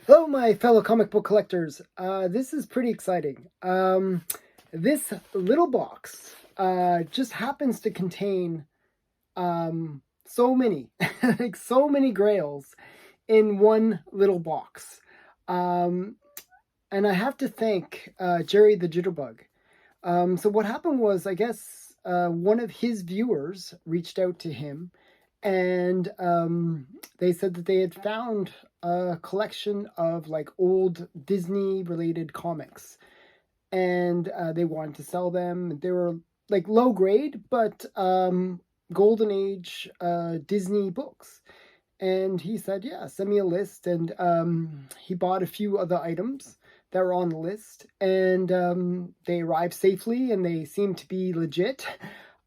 Hello, my fellow comic book collectors. This is pretty exciting. This little box just happens to contain so many, like so many grails in one little box. And I have to thank Jerry the Jitterbug. So what happened was, I guess one of his viewers reached out to him, and they said that they had found a collection of like old Disney related comics, and they wanted to sell them. They were like low grade, but golden age Disney books. And he said, yeah, send me a list. And he bought a few other items that were on the list, and they arrived safely and they seemed to be legit.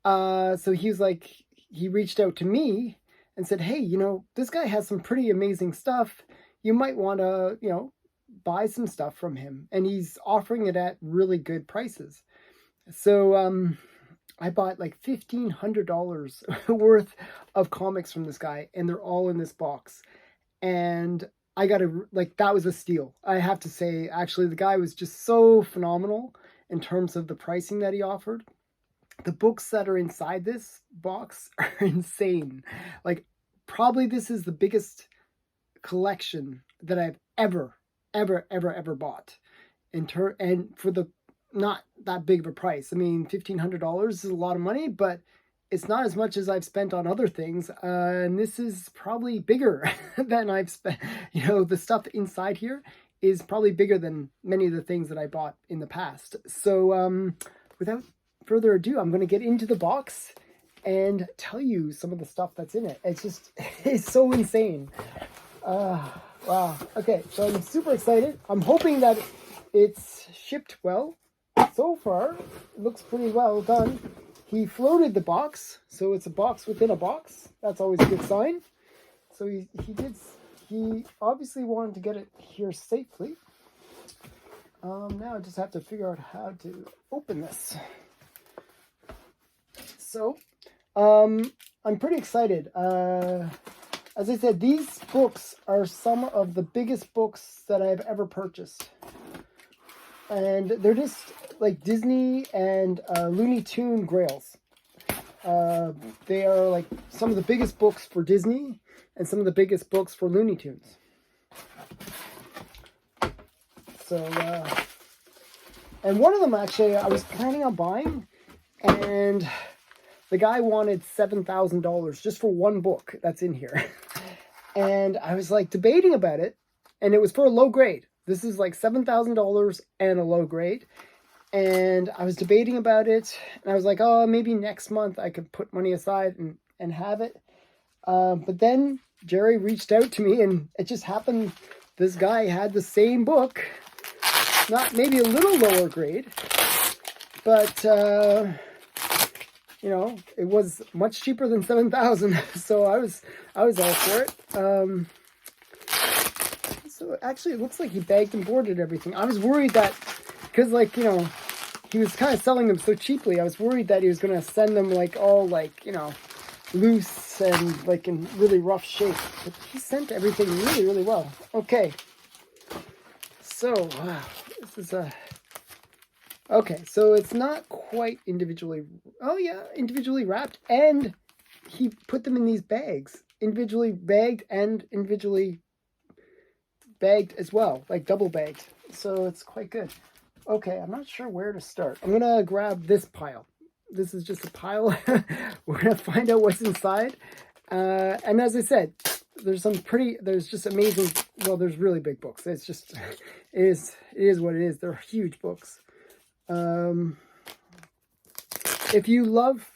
So he was like, he reached out to me and said, hey, this guy has some pretty amazing stuff. You might want to, buy some stuff from him. And he's offering it at really good prices. So I bought like $1,500 worth of comics from this guy, and they're all in this box. And I got to, like, that was a steal. I have to say, actually, the guy was just so phenomenal in terms of the pricing that he offered. The books that are inside this box are insane. Like, probably this is the biggest collection that I've ever bought. And for the not that big of a price. I mean, $1,500 is a lot of money, but it's not as much as I've spent on other things. And this is probably bigger than I've spent. The stuff inside here is probably bigger than many of the things that I bought in the past. So without further ado, I'm going to get into the box and tell you some of the stuff that's in it. It's so insane. Wow. Okay, so I'm super excited. I'm hoping that it's shipped well. So far, it looks pretty well done. He floated the box, so it's a box within a box. That's always a good sign. So he obviously wanted to get it here safely. Now I just have to figure out how to open this. So, I'm pretty excited. As I said, these books are some of the biggest books that I've ever purchased. And they're just like Disney and Looney Toon grails. They are like some of the biggest books for Disney and some of the biggest books for Looney Tunes. So, and one of them actually I was planning on buying, and the guy wanted $7,000 just for one book that's in here. And I was like debating about it, and it was for a low grade. This is like $7,000 and a low grade. And I was debating about it, and I was like, oh, maybe next month I could put money aside and have it. But then Jerry reached out to me, and it just happened this guy had the same book, not maybe a little lower grade, but it was much cheaper than $7,000. So I was all for it. So actually, it looks like he bagged and boarded everything. I was worried that, because he was kind of selling them so cheaply, I was worried that he was going to send them like all loose and like in really rough shape. But he sent everything really, really well. Okay. So, wow, this is okay, so it's not quite individually, individually wrapped, and he put them in these bags, individually bagged and individually bagged as well, like double bagged. So it's quite good. Okay, I'm not sure where to start. I'm going to grab this pile. This is just a pile. We're going to find out what's inside. And as I said, there's just amazing, well, there's really big books. It's just, it is what it is. They're huge books. If you love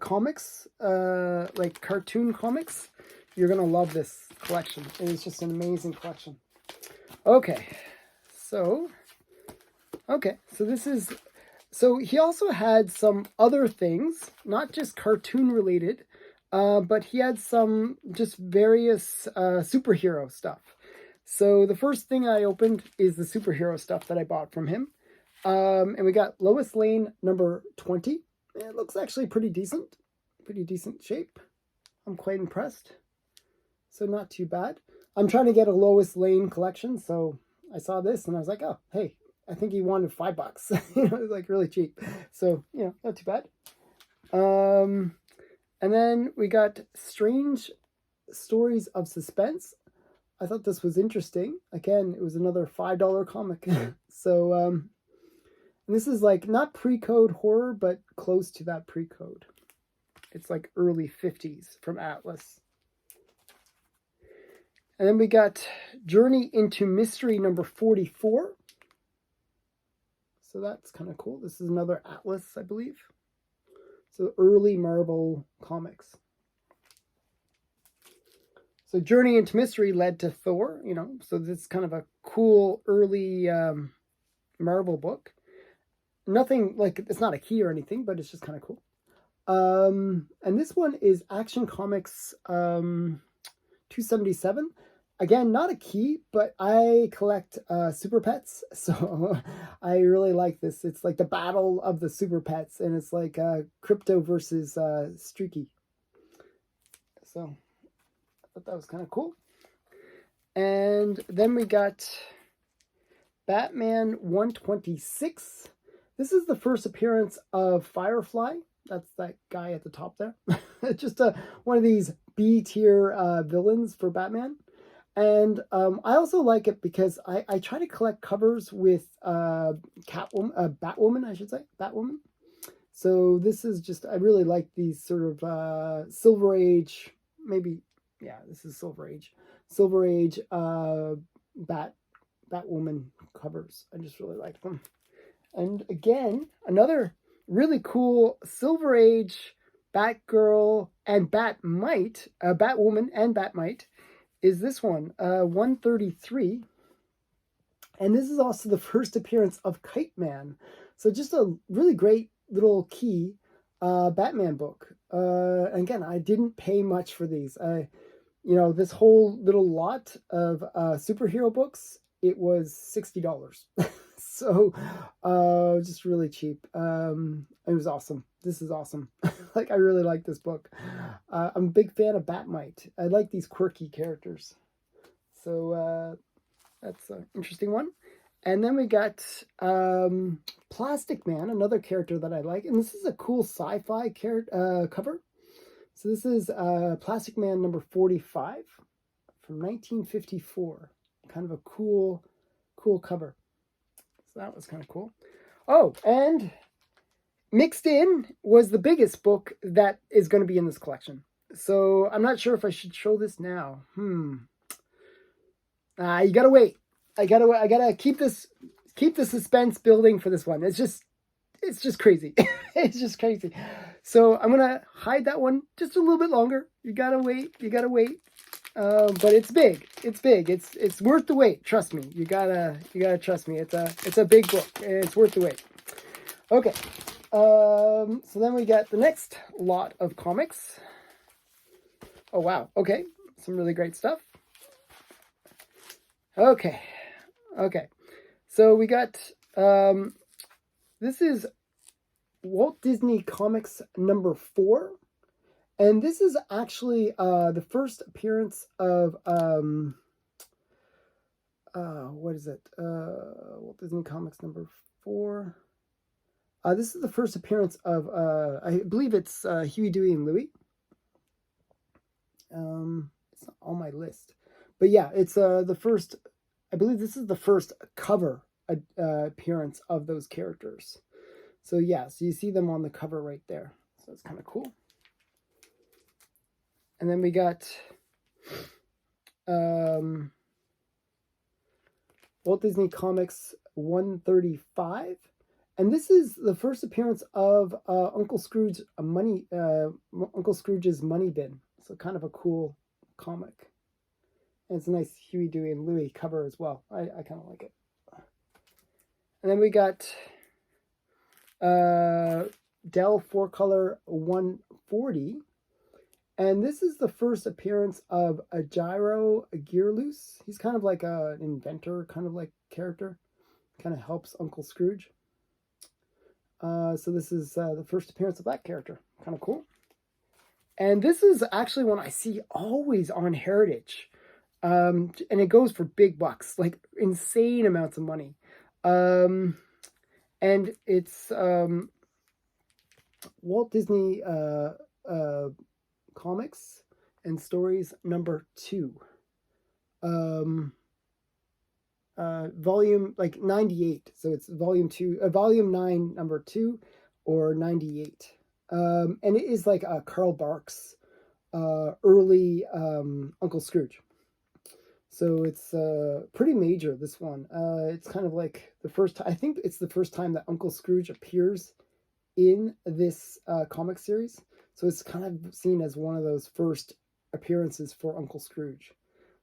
comics, like cartoon comics, you're going to love this collection. It is just an amazing collection. Okay, so this is, so he also had some other things, not just cartoon related, but he had some just various superhero stuff. So the first thing I opened is the superhero stuff that I bought from him. And we got Lois Lane number 20. It looks actually pretty decent shape. I'm quite impressed. So not too bad. I'm trying to get a Lois Lane collection, so I saw this and I was like, oh, hey, I think he wanted $5. It was like really cheap. So, not too bad. And then we got Strange Stories of Suspense. I thought this was interesting. Again, it was another $5 comic. So, and this is like not pre-code horror, but close to that pre-code. It's like early 50s from Atlas. And then we got Journey into Mystery number 44. So that's kind of cool. This is another Atlas, I believe. So early Marvel comics. So Journey into Mystery led to Thor, so this is kind of a cool early Marvel book. Nothing like, it's not a key or anything, but it's just kind of cool. And this one is Action Comics 277. Again, not a key, but I collect Super Pets, so I really like this. It's like the battle of the Super Pets, and it's like Crypto versus Streaky. So I thought that was kind of cool. And then we got Batman 126. This is the first appearance of Firefly. That's that guy at the top there. Just one of these B-tier villains for Batman. And I also like it because I try to collect covers with Batwoman, I should say. Batwoman. So this is just, I really like these sort of Silver Age, maybe, yeah, this is Silver Age. Silver Age Batwoman covers. I just really like them. And again, another really cool Silver Age Batgirl and Batmite, Batwoman and Batmite, is this one, 133. And this is also the first appearance of Kite Man. So just a really great little key Batman book. And again, I didn't pay much for these. This whole little lot of superhero books, it was $60. So just really cheap. It was awesome. This is awesome. Like, I really like this book. I'm a big fan of Batmite. I like these quirky characters. So that's an interesting one. And then we got Plastic Man, another character that I like. And this is a cool sci-fi cover. So this is Plastic Man number 45 from 1954. Kind of a cool cover. So that was kind of cool. Oh, and mixed in was the biggest book that is going to be in this collection. So I'm not sure if I should show this now. You gotta wait. I gotta keep the suspense building for this one. It's just crazy. It's just crazy. So I'm gonna hide that one just a little bit longer. You gotta wait. But it's big. It's worth the wait. Trust me. You gotta trust me. It's a big book. And it's worth the wait. Okay. So then we got the next lot of comics. Oh wow. Okay. Some really great stuff. Okay. So we got this is Walt Disney Comics number 4. And this is actually the first appearance of what is it? Walt Disney Comics number 4. This is the first appearance of I believe it's Huey, Dewey, and Louie. It's not on my list, but yeah, it's the first. I believe this is the first cover appearance of those characters. So yeah, so you see them on the cover right there. So it's kind of cool. And then we got Walt Disney Comics 135. And this is the first appearance of Uncle Scrooge's Money Bin. So kind of a cool comic. And it's a nice Huey, Dewey, and Louie cover as well. I kind of like it. And then we got Dell 4-color 140. And this is the first appearance of a Gyro Gearloose. He's kind of like an inventor, kind of like character. Kind of helps Uncle Scrooge. So this is the first appearance of that character. Kind of cool. And this is actually one I see always on Heritage. And it goes for big bucks, like insane amounts of money. And it's Walt Disney Comics and Stories number 2. Volume like 98. So it's volume 2, volume 9, number 2, or 98. And it is like a Carl Barks early Uncle Scrooge. So it's pretty major, this one. It's kind of like the first, I think it's the first time that Uncle Scrooge appears in this comic series. So it's kind of seen as one of those first appearances for Uncle Scrooge.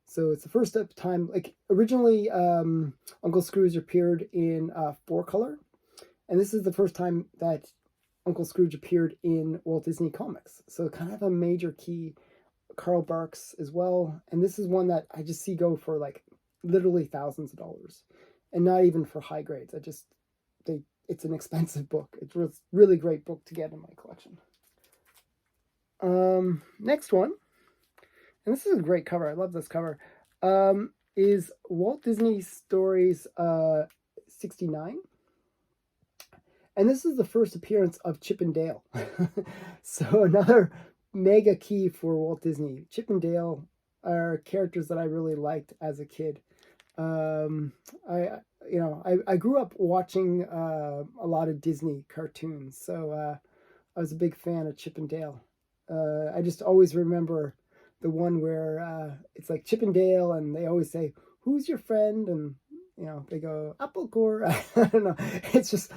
So it's the first time, like originally Uncle Scrooge appeared in 4-color. And this is the first time that Uncle Scrooge appeared in Walt Disney Comics. So kind of a major key. Carl Barks as well. And this is one that I just see go for like literally thousands of dollars. And not even for high grades. It's an expensive book. It's a really great book to get in my collection. Next one, and this is a great cover. I love this cover. Is Walt Disney Stories 69. And this is the first appearance of Chip and Dale. So another mega key for Walt Disney. Chip and Dale are characters that I really liked as a kid. I grew up watching a lot of Disney cartoons, so I was a big fan of Chip and Dale. I just always remember the one where it's like Chip and Dale, and they always say, "Who's your friend?" And they go, "Apple Core." I don't know. It's just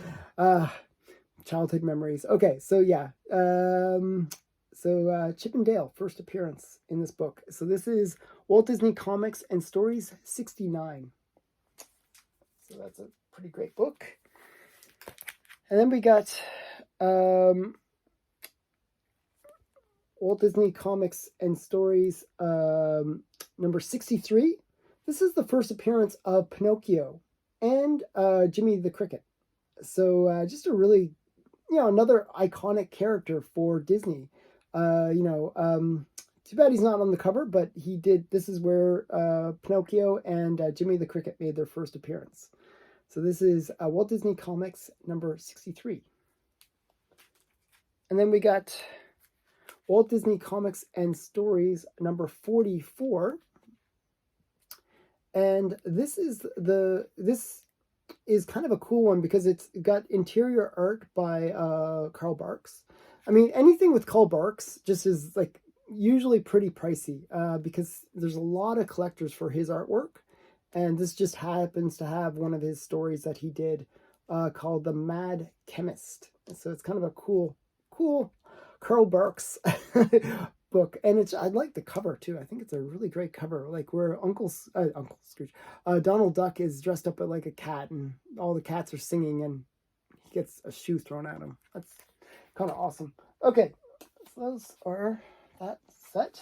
childhood memories. Okay, so yeah. So Chip and Dale, first appearance in this book. So this is Walt Disney Comics and Stories 69. So that's a pretty great book. And then we got Walt Disney Comics and Stories number 63. This is the first appearance of Pinocchio and Jimmy the Cricket. So just a really, another iconic character for Disney. Too bad he's not on the cover, but he did. This is where Pinocchio and Jimmy the Cricket made their first appearance. So this is Walt Disney Comics number 63. And then we got Walt Disney Comics and Stories number 44. And this is kind of a cool one because it's got interior art by Carl Barks. I mean, anything with Carl Barks just is like usually pretty pricey because there's a lot of collectors for his artwork. And this just happens to have one of his stories that he did called The Mad Chemist. So it's kind of a cool Carl Barks book. And I like the cover too. I think it's a really great cover, like where Uncle Scrooge, Donald Duck is dressed up like a cat, and all the cats are singing, and he gets a shoe thrown at him. That's kind of awesome. Okay, so those are that set.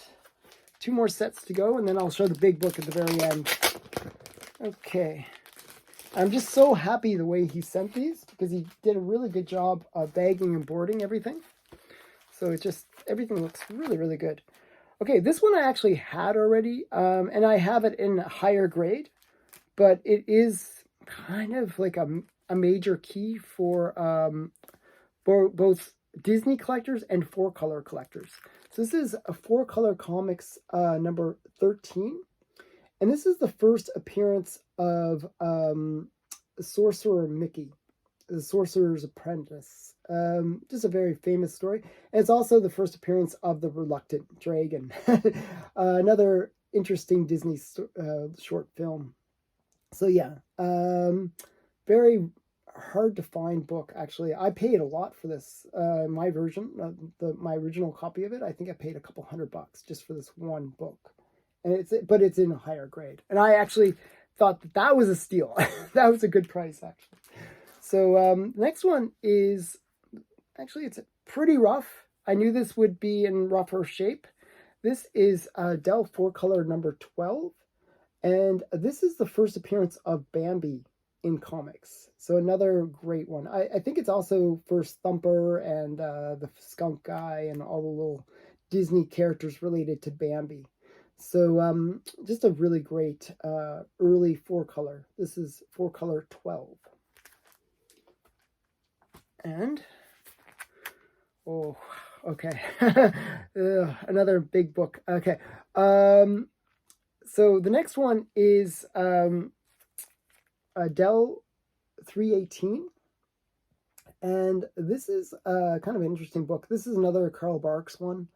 2 more sets to go, and then I'll show the big book at the very end. Okay, I'm just so happy the way he sent these because he did a really good job of bagging and boarding everything. So it just, everything looks really, really good. Okay, this one I actually had already, and I have it in a higher grade, but it is kind of like a major key for both Disney collectors and 4-color collectors. So this is a 4-color comics number 13. And this is the first appearance of Sorcerer Mickey, the Sorcerer's Apprentice. Just a very famous story. And it's also the first appearance of the Reluctant Dragon. Another interesting Disney short film. So yeah, very hard to find book, actually. I paid a lot for this. My version, my original copy of it, I think I paid a couple $100 just for this one book. And it's in a higher grade. And I actually thought that was a steal. That was a good price, actually. So next one is, actually it's pretty rough. I knew this would be in rougher shape. This is Dell 4-color number 12. And this is the first appearance of Bambi in comics. So another great one. I think it's also first Thumper and the skunk guy and all the little Disney characters related to Bambi. So just a really great early 4-color. This is 4-color 12. And, oh, okay. Another big book. Okay. So the next one is Dell 318. And this is kind of an interesting book. This is another Carl Barks one.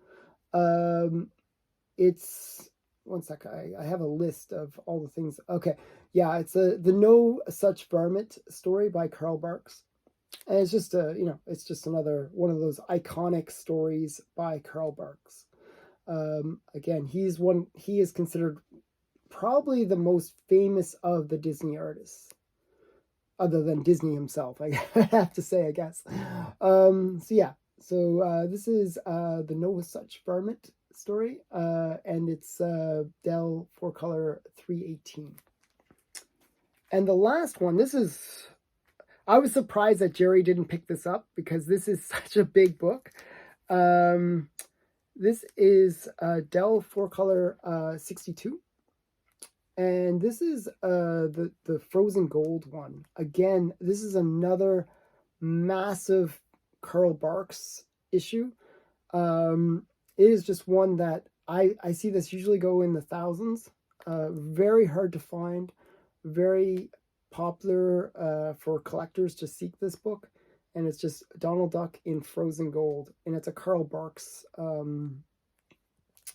It's, one sec, I have a list of all the things. Okay, yeah, it's the No Such Varmint story by Carl Barks. And it's just it's just another one of those iconic stories by Carl Barks. Again, he is considered probably the most famous of the Disney artists, other than Disney himself, I have to say, I guess. So yeah, so this is the No Such Varmint story, and it's Dell 4-color 318. And the last one, this is, I was surprised that Jerry didn't pick this up because this is such a big book. This is Dell 4-color 62. And this is the Frozen Gold one. Again, this is another massive Carl Barks issue. It is just one that I see this usually go in the thousands. Very hard to find. Very popular for collectors to seek this book. And it's just Donald Duck in Frozen Gold. And it's a Carl Barks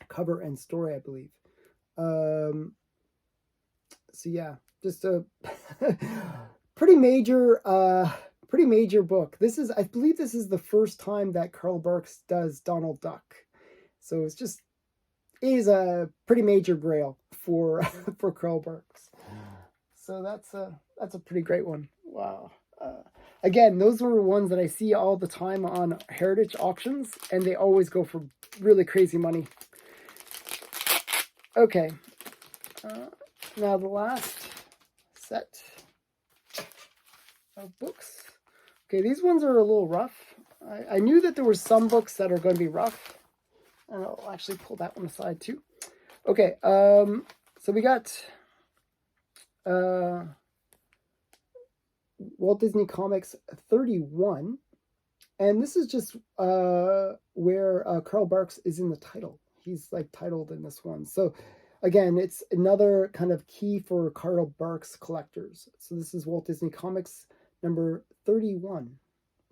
cover and story, I believe. So yeah, just a pretty major book. This is, I believe this is the first time that Carl Barks does Donald Duck. So it is a pretty major grail for for Carl Barks. So that's a pretty great one. Wow. Again, those were ones that I see all the time on heritage auctions, and they always go for really crazy money. Okay. Now the last set of books. Okay, these ones are a little rough. I knew that there were some books that are going to be rough. And I'll actually pull that one aside too. Okay, so we got Walt Disney Comics 31. And this is just where Carl Barks is in the title. He's like titled in this one. So again, it's another kind of key for Carl Barks collectors. So this is Walt Disney Comics number 31.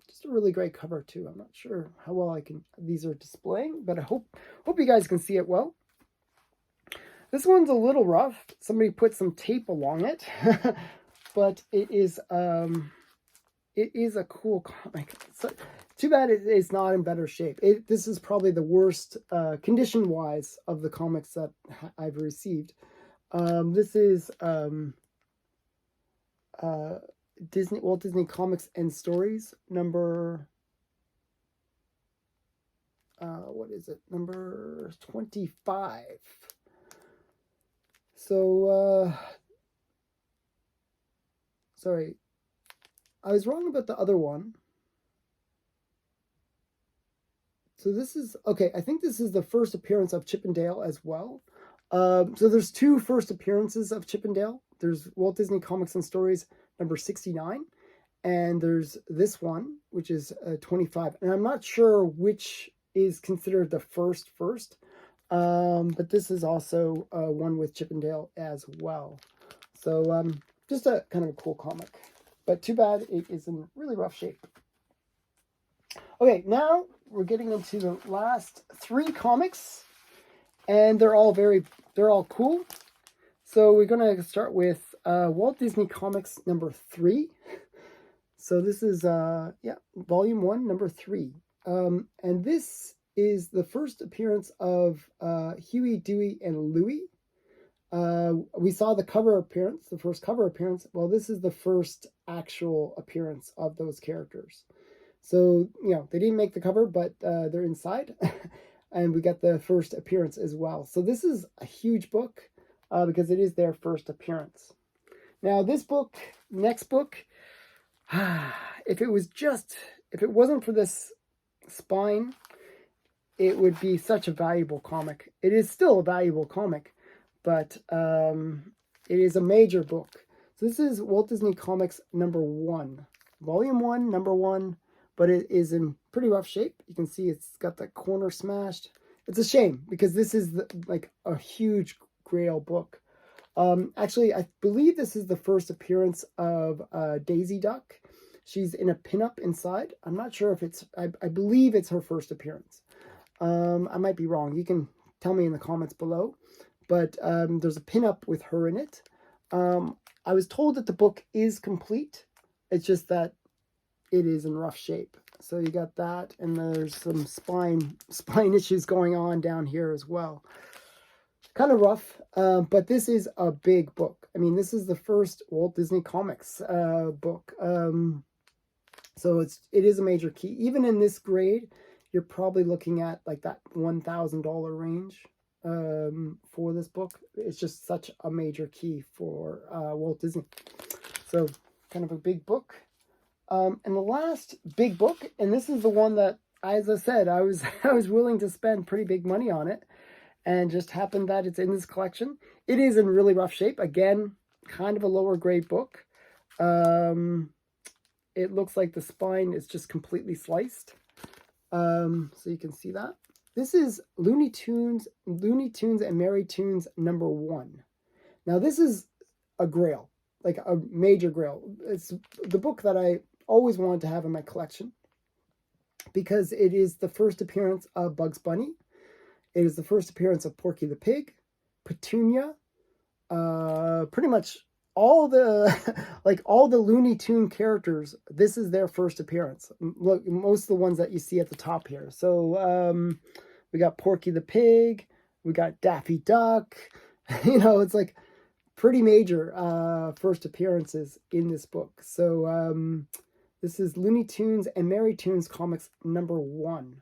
Just a really great cover too. I'm not sure how well these are displaying, but I hope you guys can see it well. This one's a little rough. Somebody put some tape along it, but it is a cool comic. So, too bad it is not in better shape. This is probably the worst condition-wise of the comics that I've received. This is Walt Disney Comics and Stories number, what is it? Number 25. So, sorry, I was wrong about the other one. So this is, okay, I think this is the first appearance of Chip and Dale as well. So there's two first appearances of Chip and Dale. There's Walt Disney Comics and Stories number 69, and there's this one, which is 25. And I'm not sure which is considered the first, but this is also one with Chip and Dale as well. So just a kind of a cool comic, but too bad it is in really rough shape. Okay, now we're getting into the last three comics, and they're all cool. So we're going to start with Walt Disney Comics number 3. So this is, volume 1, number 3. And this is the first appearance of Huey, Dewey, and Louie. We saw the cover appearance, the first cover appearance. Well, this is the first actual appearance of those characters. So, they didn't make the cover, but they're inside. And we got the first appearance as well. So this is a huge book because it is their first appearance. Now, next book, if it wasn't for this spine, it would be such a valuable comic. It is still a valuable comic, but it is a major book. So this is Walt Disney Comics #1, Volume 1, #1, but it is in pretty rough shape. You can see it's got the corner smashed. It's a shame because this is like a huge Grail book. Actually, I believe this is the first appearance of Daisy Duck. She's in a pinup inside. I'm not sure if it's, I believe it's her first appearance. I might be wrong. You can tell me in the comments below. But there's a pinup with her in it. I was told that the book is complete. It's just that it is in rough shape. So you got that, and there's some spine issues going on down here as well. Kind of rough, but this is a big book. I mean, this is the first Walt Disney Comics book. So it is a major key. Even in this grade, you're probably looking at like that $1,000 range for this book. It's just such a major key for Walt Disney. So kind of a big book. And the last big book, and this is the one that, as I said, I was willing to spend pretty big money on it, and just happened that it's in this collection. It is in really rough shape. Again, kind of a lower grade book. It looks like the spine is just completely sliced. So you can see that. This is Looney Tunes and Merry Tunes #1. Now this is a Grail, like a major Grail. It's the book that I always wanted to have in my collection because it is the first appearance of Bugs Bunny. It is the first appearance of Porky the Pig, Petunia, pretty much all the Looney Tune characters. This is their first appearance. Look, most of the ones that you see at the top here. So we got Porky the Pig, we got Daffy Duck. You know, it's like pretty major first appearances in this book. So this is Looney Tunes and Merry Tunes Comics #1.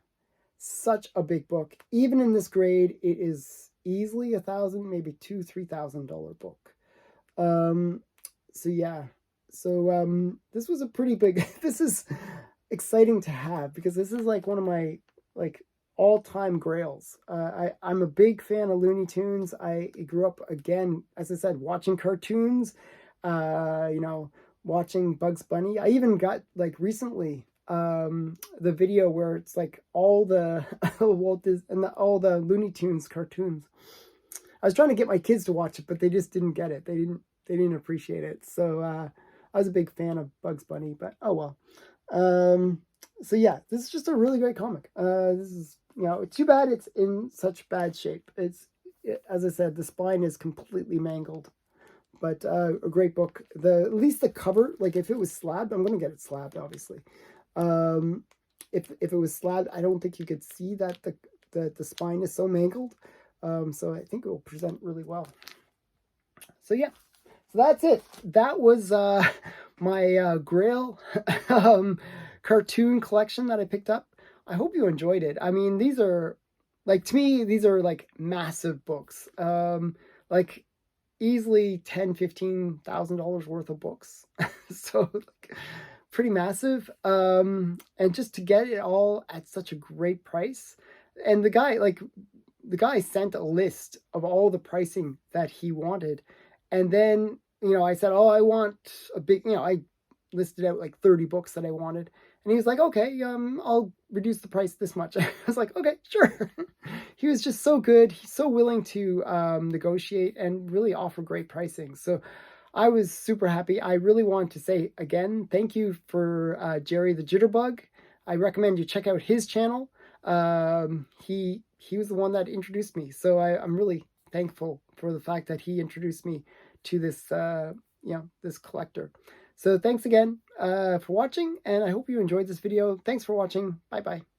Such a big book. Even in this grade, it is easily $1,000, maybe $2,000-$3,000 book. So yeah. So this was a pretty big. This is exciting to have because this is like one of my all-time grails. I'm a big fan of Looney Tunes. I grew up, again, as I said, watching cartoons. You know, watching Bugs Bunny. I even got like recently the video where it's like all the Walt Disney and all the Looney Tunes cartoons. I was trying to get my kids to watch it, but they just didn't get it. They didn't appreciate it. So I was a big fan of Bugs Bunny, but oh well. So yeah, this is just a really great comic. This is, you know, too bad it's in such bad shape. As I said, the spine is completely mangled, but a great book. At least the cover, like if it was slabbed, I'm gonna get it slabbed, obviously. If it was slabbed, I don't think you could see that the spine is so mangled. So I think it will present really well. So yeah, so that's it. That was my Grail cartoon collection that I picked up. I hope you enjoyed it. I mean, these are, like, to me, these are like massive books. Like easily $10,000-$15,000 worth of books. So like, pretty massive. And just to get it all at such a great price. And the guy sent a list of all the pricing that he wanted. And then, you know, I said, oh, I want a big, you know, I listed out like 30 books that I wanted. And he was like, okay, I'll reduce the price this much. I was like, okay, sure. He was just so good. He's so willing to negotiate and really offer great pricing. So I was super happy. I really want to say again, thank you for Jerry the Jitterbug. I recommend you check out his channel. He was the one that introduced me. So I'm really thankful for the fact that he introduced me to this, you know, this collector. So thanks again for watching, and I hope you enjoyed this video. Thanks for watching. Bye-bye.